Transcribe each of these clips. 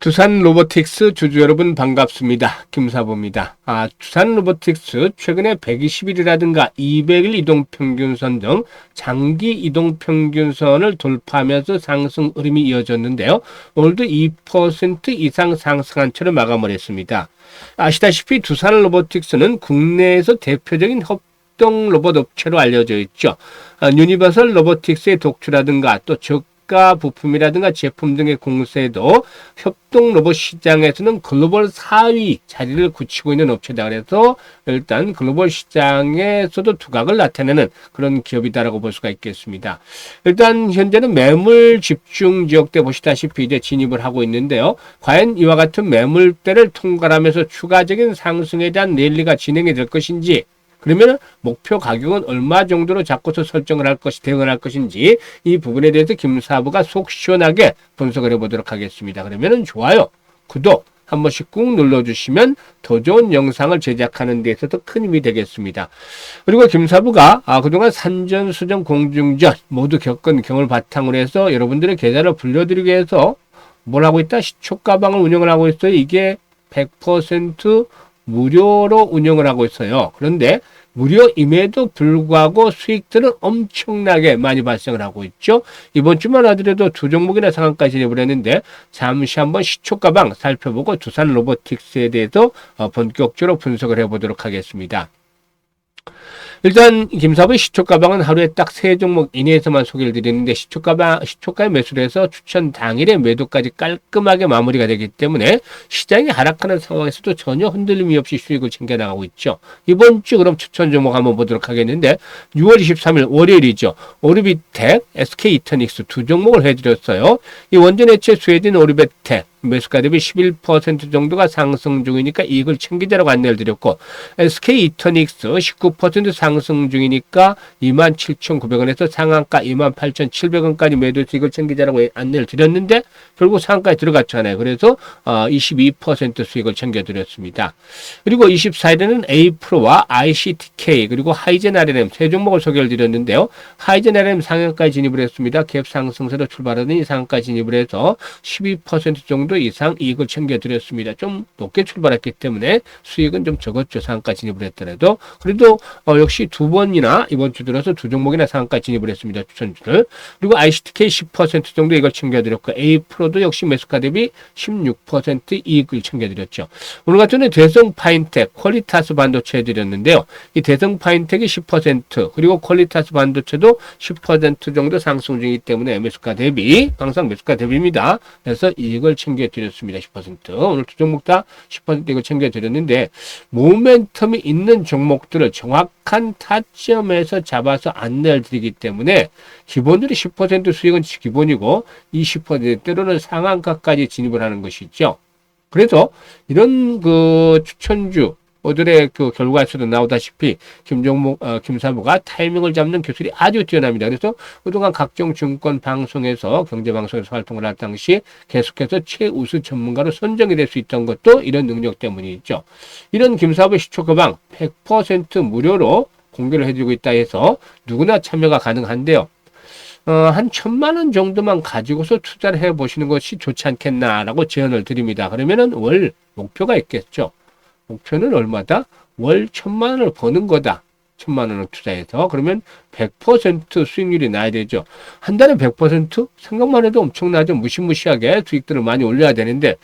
두산 로보틱스 주주 여러분 반갑습니다. 김사부입니다. 두산 로보틱스 최근에 120일이라든가 200일 이동평균선 등 장기 이동평균선을 돌파하면서 상승 흐름이 이어졌는데요. 오늘도 2% 이상 상승한 채로 마감을 했습니다. 아시다시피 두산 로보틱스는 국내에서 대표적인 협동 로봇 업체로 알려져 있죠. 유니버설 로보틱스의 독주라든가 또 저가 부품이라든가 제품 등의 공세도 협동 로봇 시장에서는 글로벌 4위 자리를 굳히고 있는 업체다. 그래서 일단 글로벌 시장에서도 두각을 나타내는 그런 기업이다라고 볼 수가 있겠습니다. 일단 현재는 매물 집중 지역대 보시다시피 이제 진입을 하고 있는데요. 과연 이와 같은 매물대를 통과하면서 추가적인 상승에 대한 랠리가 진행이 될 것인지, 그러면 목표 가격은 얼마 정도로 잡고서 설정을 할 것이 대응을 할 것인지 이 부분에 대해서 김사부가 속 시원하게 분석을 해보도록 하겠습니다. 그러면 좋아요, 구독 한 번씩 꾹 눌러주시면 더 좋은 영상을 제작하는 데 있어서 큰 힘이 되겠습니다. 그리고 김사부가 그동안 산전수전 공중전 모두 겪은 경험을 바탕으로 해서 여러분들의 계좌를 불려드리기 위해서 뭘 하고 있다? 시초가방을 운영을 하고 있어요. 이게 100% 무료로 운영을 하고 있어요. 그런데 무료임에도 불구하고 수익들은 엄청나게 많이 발생을 하고 있죠. 이번 주만 하더라도 두 종목이나 상한가 진입을 했는데 잠시 한번 시초가방 살펴보고 두산 로보틱스에 대해서 본격적으로 분석을 해보도록 하겠습니다. 일단 김사부의 시초가방은 하루에 딱 3종목 이내에서만 소개를 드리는데 시초가에 매수를 해서 추천 당일에 매도까지 깔끔하게 마무리가 되기 때문에 시장이 하락하는 상황에서도 전혀 흔들림이 없이 수익을 챙겨나가고 있죠. 이번 주 그럼 추천 종목 한번 보도록 하겠는데 6월 23일 월요일이죠. 오르비텍, SK이터닉스 두 종목을 해드렸어요. 이 원전 해체 스웨덴 오르비텍 매수가 대비 11% 정도가 상승 중이니까 이익을 챙기자라고 안내를 드렸고, SK이터닉스 19% 상승 중이니까 27,900원에서 상한가 28,700원까지 매도 수익을 챙기자라고 안내를 드렸는데 결국 상한가에 들어갔잖아요. 그래서 22% 수익을 챙겨드렸습니다. 그리고 24일에는 A프로와 ICTK 그리고 하이젠 RLM 세 종목을 소개를 드렸는데요. 하이젠 RLM 상한가에 진입을 했습니다. 갭 상승세로 출발하더니 상한가에 진입을 해서 12% 정도 이상 이익을 챙겨드렸습니다. 좀 높게 출발했기 때문에 수익은 좀 적었죠. 상한가 진입을 했더라도. 그래도 역시 두 번이나 이번 주 들어서 두 종목이나 상한가 진입을 했습니다. 추천주를. 그리고 ICTK 10% 정도 이걸 챙겨드렸고 A프로도 역시 매수가 대비 16% 이익을 챙겨드렸죠. 오늘 같은 경우는 대성파인텍, 퀄리타스 반도체 해드렸는데요. 이 대성파인텍이 10% 그리고 퀄리타스 반도체도 10% 정도 상승 중이기 때문에 매수가 대비, 항상 매수가 대비입니다. 그래서 이익을 챙겨드렸습니다. 10%. 오늘 두 종목 다 10% 이걸 챙겨드렸는데 모멘텀이 있는 종목들을 정확한 타점에서 잡아서 안내를 드리기 때문에 기본들이 10% 수익은 기본이고 20% 때로는 상한가까지 진입을 하는 것이죠. 그래서 이런 추천주 오늘의 결과에서도 나오다시피 김사부가 타이밍을 잡는 기술이 아주 뛰어납니다. 그래서 그동안 각종 증권 방송에서 경제방송에서 활동을 할 당시 계속해서 최우수 전문가로 선정이 될 수 있던 것도 이런 능력 때문이죠. 이런 김사부 시초가방 100% 무료로 공개를 해주고 있다 해서 누구나 참여가 가능한데요. 한 1,000만 원 정도만 가지고서 투자를 해보시는 것이 좋지 않겠나라고 제안을 드립니다. 그러면은 월 목표가 있겠죠. 목표는 얼마다? 월 1,000만 원을 버는 거다. 1,000만 원을 투자해서. 그러면 100% 수익률이 나야 되죠. 한 달에 100%? 생각만 해도 엄청나죠. 무시무시하게 수익들을 많이 올려야 되는데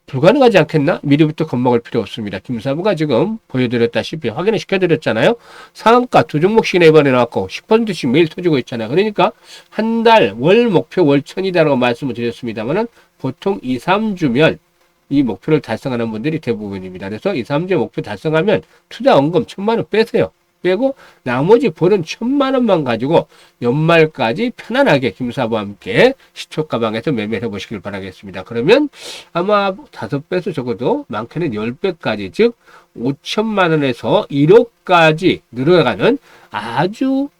불가능하지 않겠나? 미리부터 겁먹을 필요 없습니다. 김사부가 지금 보여드렸다시피 확인을 시켜드렸잖아요. 상한가 두 종목씩이나 이번에 나왔고 10%씩 매일 터지고 있잖아요. 그러니까 한 달 월 목표 월 1,000이다라고 말씀을 드렸습니다만은 보통 2, 3주면 이 목표를 달성하는 분들이 대부분입니다. 그래서 2, 3주에 목표 달성하면 투자 원금 1,000만 원 빼세요. 빼고 나머지 벌은 1,000만 원만 가지고 연말까지 편안하게 김사부와 함께 시초가방에서 매매를 해보시길 바라겠습니다. 그러면 아마 5배에서 적어도 많게는 10배까지 즉 5,000만 원에서 1억까지 늘어가는 아주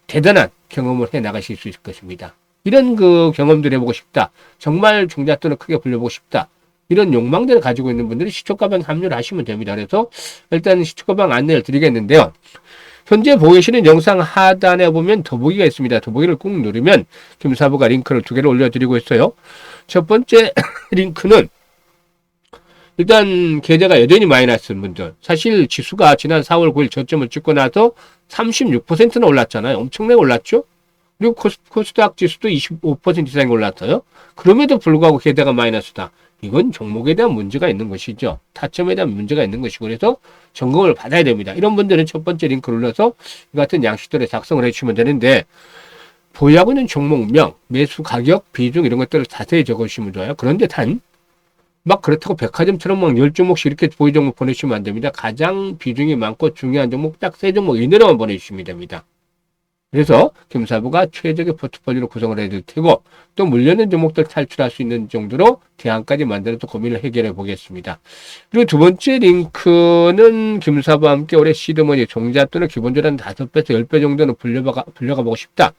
대단한 경험을 해 나가실 수 있을 것입니다. 이런 경험들 해보고 싶다. 정말 종잣돈을 크게 불려보고 싶다. 이런 욕망들을 가지고 있는 분들이 시초가방에 합류를 하시면 됩니다. 그래서 일단 시초가방 안내를 드리겠는데요. 현재 보고 계시는 영상 하단에 보면 더보기가 있습니다. 더보기를 꾹 누르면 김사부가 링크를 2개를 올려드리고 있어요. 첫 번째 링크는 일단 계좌가 여전히 마이너스인 분들, 사실 지수가 지난 4월 9일 저점을 찍고 나서 36%나 올랐잖아요. 엄청나게 올랐죠. 그리고 코스닥 지수도 25% 이상이 올랐어요. 그럼에도 불구하고 계좌가 마이너스다. 이건 종목에 대한 문제가 있는 것이죠. 타점에 대한 문제가 있는 것이고, 그래서 점검을 받아야 됩니다. 이런 분들은 첫 번째 링크를 눌러서 이 같은 양식들에 작성을 해주시면 되는데, 보유하고 있는 종목명, 매수 가격, 비중 이런 것들을 자세히 적어주시면 좋아요. 그런데 막 그렇다고 백화점처럼 막 10종목씩 이렇게 보유 종목 보내주시면 안 됩니다. 가장 비중이 많고 중요한 종목 딱 3종목 이내로만 보내주시면 됩니다. 그래서 김사부가 최적의 포트폴리오로 구성을 해드릴 테고, 또 물려있는 종목들 탈출할 수 있는 정도로 대안까지 만들어서 고민을 해결해 보겠습니다. 그리고 두 번째 링크는 김사부와 함께 올해 시드머니 종잣돈을 기본적으로 한 5배에서 10배 정도는 불려가 보고 싶다.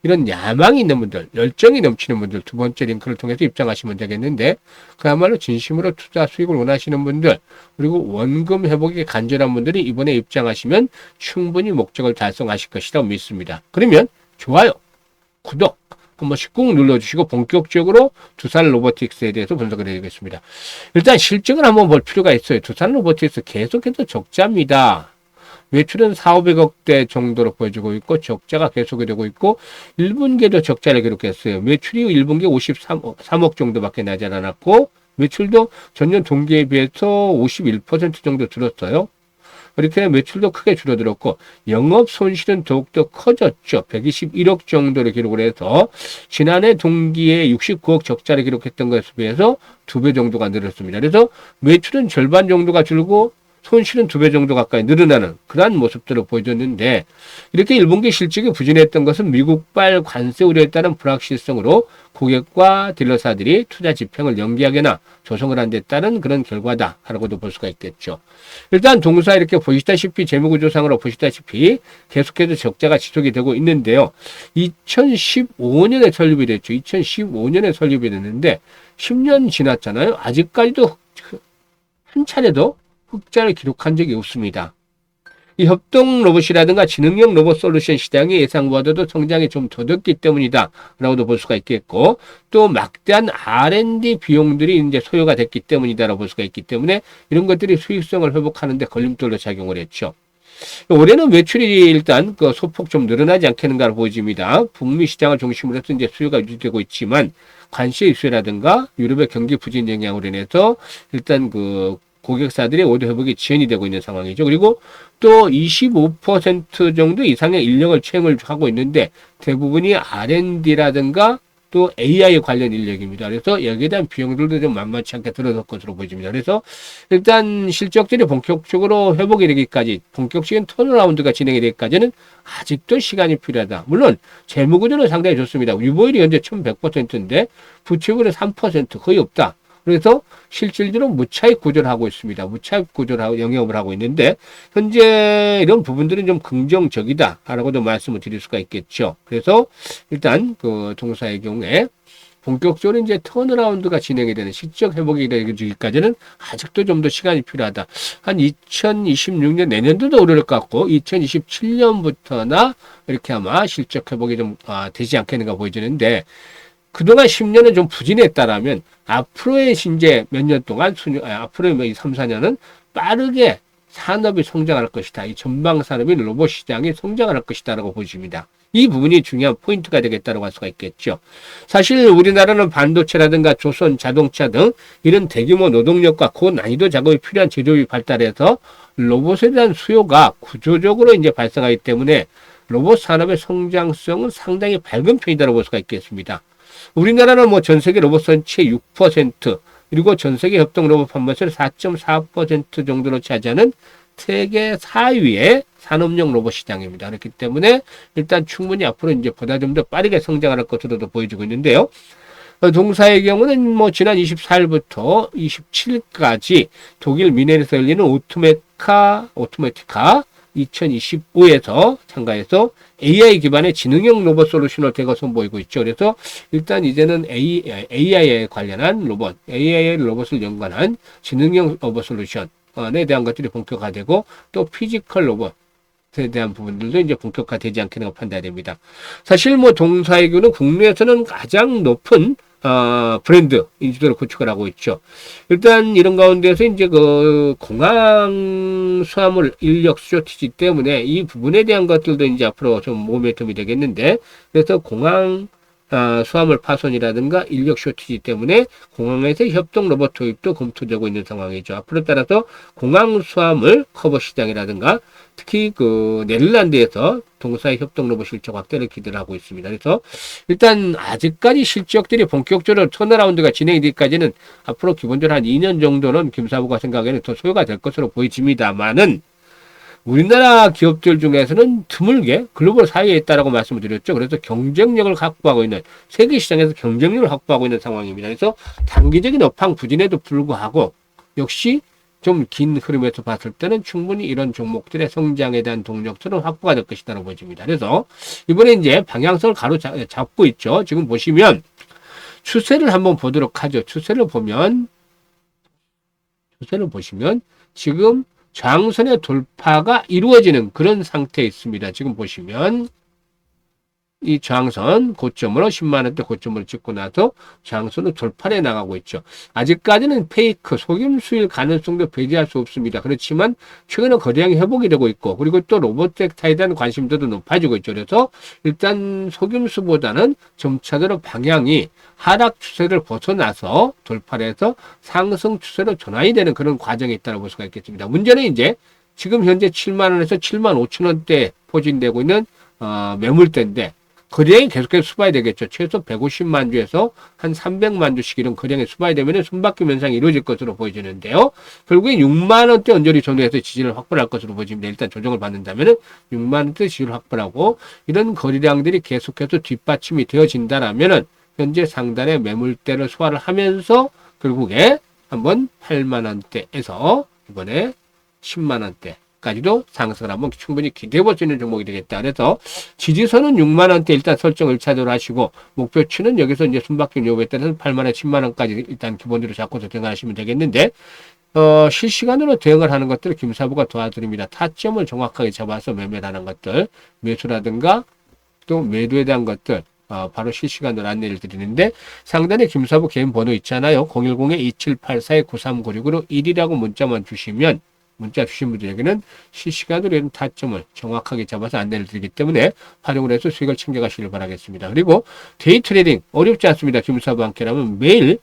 이런 야망이 있는 분들, 열정이 넘치는 분들 두 번째 링크를 통해서 입장하시면 되겠는데, 그야말로 진심으로 투자 수익을 원하시는 분들, 그리고 원금 회복이 간절한 분들이 이번에 입장하시면 충분히 목적을 달성하실 것이라고 믿습니다. 그러면 좋아요, 구독 한 번씩 꾹 눌러주시고 본격적으로 두산 로보틱스에 대해서 분석을 해드리겠습니다. 일단 실적을 한번 볼 필요가 있어요. 두산 로보틱스 계속해서 적자입니다. 매출은 4,500억대 정도로 보여주고 있고 적자가 계속이 되고 있고 1분기에도 적자를 기록했어요. 매출이 1분기 53억 정도밖에 나지 않았고 매출도 전년 동기에 비해서 51% 정도 줄었어요. 이렇게 매출도 크게 줄어들었고 영업 손실은 더욱더 커졌죠. 121억 정도를 기록을 해서 지난해 동기에 69억 적자를 기록했던 것에 비해서 2배 정도가 늘었습니다. 그래서 매출은 절반 정도가 줄고 손실은 2배 정도 가까이 늘어나는 그러한 모습들을 보여줬는데, 이렇게 1분기 실적이 부진했던 것은 미국발 관세 우려에 따른 불확실성으로 고객과 딜러사들이 투자 집행을 연기하거나 조성을 한 데 따른 그런 결과다라고도 볼 수가 있겠죠. 일단 동사 이렇게 보시다시피 재무구조상으로 보시다시피 계속해서 적자가 지속이 되고 있는데요. 2015년에 설립이 됐죠. 2015년에 설립이 됐는데 10년 지났잖아요. 아직까지도 한 차례도 흑자를 기록한 적이 없습니다. 이 협동 로봇이라든가 지능형 로봇 솔루션 시장이 예상보다도 성장이 좀 더뎠기 때문이다 라고도 볼 수가 있겠고, 또 막대한 R&D 비용들이 이제 소요가 됐기 때문이다 라고 볼 수가 있기 때문에 이런 것들이 수익성을 회복하는 데 걸림돌로 작용을 했죠. 올해는 매출이 일단 그 소폭 좀 늘어나지 않겠는가 보여집니다. 북미 시장을 중심으로 해서 이제 수요가 유지되고 있지만 관세 이슈라든가 유럽의 경기 부진 영향으로 인해서 일단 그 고객사들의 오더 회복이 지연이 되고 있는 상황이죠. 그리고 또 25% 정도 이상의 인력을 채용을 하고 있는데 대부분이 R&D라든가 또 AI 관련 인력입니다. 그래서 여기에 대한 비용들도 좀 만만치 않게 들어설 것으로 보여집니다. 그래서 일단 실적들이 본격적으로 회복이 되기까지, 본격적인 턴어라운드가 진행이 되기까지는 아직도 시간이 필요하다. 물론 재무구조는 상당히 좋습니다. 유보율이 현재 1100%인데 부채율은 3% 거의 없다. 그래서 실질적으로 무차익 구조를 하고 있습니다. 무차익 구조를 하고 영업을 하고 있는데 현재 이런 부분들은 좀 긍정적이다라고도 말씀을 드릴 수가 있겠죠. 그래서 일단 그 동사의 경우에 본격적으로 이제 턴어라운드가 진행이 되는 실적 회복이 되기까지는 아직도 좀 더 시간이 필요하다. 한 2026년 내년도도 오를 것 같고 2027년부터나 이렇게 아마 실적 회복이 좀 되지 않겠는가 보여지는데, 그동안 10년은 좀 부진했다라면 앞으로의 이제 몇 년 동안 앞으로의 3, 4년은 빠르게 산업이 성장할 것이다. 이 전방 산업인 로봇 시장이 성장할 것이다라고 보십니다. 이 부분이 중요한 포인트가 되겠다고 할 수가 있겠죠. 사실 우리나라는 반도체라든가 조선 자동차 등 이런 대규모 노동력과 고난이도 작업이 필요한 제조업이 발달해서 로봇에 대한 수요가 구조적으로 이제 발생하기 때문에 로봇 산업의 성장성은 상당히 밝은 편이다라고 볼 수가 있겠습니다. 우리나라는 뭐 전 세계 로봇 선취의 6%, 그리고 전 세계 협동 로봇 판매수를 4.4% 정도로 차지하는 세계 4위의 산업용 로봇 시장입니다. 그렇기 때문에 일단 충분히 앞으로 이제 보다 좀 더 빠르게 성장할 것으로도 보여지고 있는데요. 동사의 경우는 뭐 지난 24일부터 27일까지 독일 미넨에서 열리는 오토메티카 2025에서 참가해서 AI 기반의 지능형 로봇 솔루션을 대거 선보이고 있죠. 그래서 일단 이제는 AI에 관련한 로봇, AI 로봇을 연관한 지능형 로봇 솔루션에 대한 것들이 본격화되고, 또 피지컬 로봇에 대한 부분들도 이제 본격화되지 않겠는가 판단됩니다. 사실 뭐 동사의 경우는 국내에서는 가장 높은 브랜드 인지도를 구축을 하고 있죠. 일단 이런 가운데서 이제 그 공항 수화물 인력 쇼티지 때문에 이 부분에 대한 것들도 이제 앞으로 좀 모멘텀이 되겠는데, 그래서 공항 수화물 파손이라든가 인력 쇼티지 때문에 공항에서 협동 로봇 도입도 검토되고 있는 상황이죠. 앞으로 따라서 공항 수화물 커버 시장이라든가 특히 그 네덜란드에서 동사의 협동 로봇 실적 확대를 기대를 하고 있습니다. 그래서 일단 아직까지 실적들이 본격적으로 턴어라운드가 진행이 되기까지는 앞으로 기본적으로 한 2년 정도는 김사부가 생각에는 더 소요가 될 것으로 보여집니다만은, 우리나라 기업들 중에서는 드물게 글로벌 사회에 있다라고 말씀을 드렸죠. 그래서 경쟁력을 확보하고 있는, 세계 시장에서 경쟁력을 확보하고 있는 상황입니다. 그래서 단기적인 업황 부진에도 불구하고 역시 좀 긴 흐름에서 봤을 때는 충분히 이런 종목들의 성장에 대한 동력들은 확보가 될 것이라고 보여집니다. 그래서 이번에 이제 방향성을 가로잡고 있죠. 지금 보시면 추세를 한번 보도록 하죠. 추세를 보시면 지금 저항선의 돌파가 이루어지는 그런 상태에 있습니다. 지금 보시면 이 저항선 고점으로 10만원대 고점을 찍고 나서 저항선을 돌파해 나가고 있죠. 아직까지는 페이크 속임수일 가능성도 배제할 수 없습니다. 그렇지만 최근에 거래량이 회복이 되고 있고, 그리고 또 로봇텍타에 대한 관심도도 높아지고 있죠. 그래서 일단 속임수보다는 점차적으로 방향이 하락 추세를 벗어나서 돌파를 해서 상승 추세로 전환이 되는 그런 과정이 있다고 볼 수가 있겠습니다. 문제는 이제 지금 현재 7만원에서 7만 5천원대 포진되고 있는 매물대인데, 거래량이 계속해서 수반이 되겠죠. 최소 150만 주에서 한 300만 주씩 이런 거래량이 수반이 되면 숨바뀜 현상이 이루어질 것으로 보여지는데요. 결국에 6만 원대 언저리 전후에서 지지를 확보할 것으로 보여집니다. 일단 조정을 받는다면 6만 원대 지지를 확보하고, 이런 거래량들이 계속해서 뒷받침이 되어진다라면 현재 상단의 매물대를 소화를 하면서 결국에 한번 8만 원대에서 이번에 10만 원대 까지도 상승을 한번 충분히 기대해 볼 수 있는 종목이 되겠다. 그래서 지지선은 6만 원대 일단 설정을 1차적으로 하시고, 목표치는 여기서 이제 숨바뀐 요구에 따라서 8만 원, 10만 원까지 일단 기본적으로 잡고서 대응하시면 되겠는데, 실시간으로 대응을 하는 것들을 김사부가 도와드립니다. 타점을 정확하게 잡아서 매매를 하는 것들, 매수라든가 또 매도에 대한 것들 바로 실시간으로 안내를 드리는데, 상단에 김사부 개인 번호 있잖아요. 010-2784-9396으로 1이라고 문자만 주시면, 문자 주신 분들에게는 실시간으로 이런 타점을 정확하게 잡아서 안내를 드리기 때문에 활용을 해서 수익을 챙겨가시길 바라겠습니다. 그리고 데이 트레이딩 어렵지 않습니다. 김사부 함께라면 매일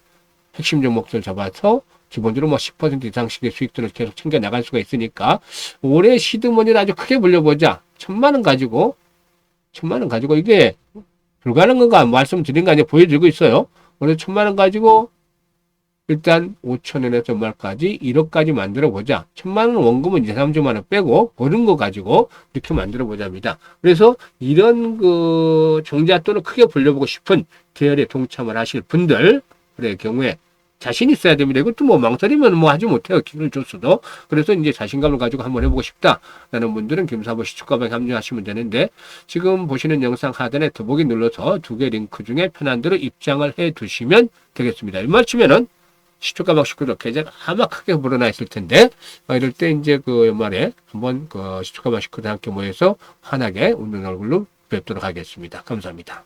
핵심 종목들 잡아서 기본적으로 뭐 10% 이상씩의 수익들을 계속 챙겨 나갈 수가 있으니까, 올해 시드머니를 아주 크게 불려보자. 1,000만 원 가지고 이게 불가능한 거 말씀드린 거 아니에요. 보여드리고 있어요. 올해 1,000만 원 가지고 일단 5천원에서 얼마까지 1억까지 만들어 보자. 1,000만 원 원금은 2, 3주만 원 빼고 버는 거 가지고 이렇게 만들어 보자입니다. 그래서 이런 그 종잣돈을 크게 불려보고 싶은 계열에 동참을 하실 분들의 경우에 자신 있어야 됩니다. 이것도 뭐 망설이면 뭐 하지 못해요. 기회를 줬어도. 그래서 이제 자신감을 가지고 한번 해보고 싶다라는 분들은 김사부 시초가방에 합류하시면 되는데, 지금 보시는 영상 하단에 더보기 눌러서 두 개 링크 중에 편한 대로 입장을 해 두시면 되겠습니다. 이말치면은 시초가방 식구들 계좌가 아마 크게 불어나 있을 텐데, 이럴 때 이제 그 연말에 한번 그 시초가방 식구들 함께 모여서 환하게 웃는 얼굴로 뵙도록 하겠습니다. 감사합니다.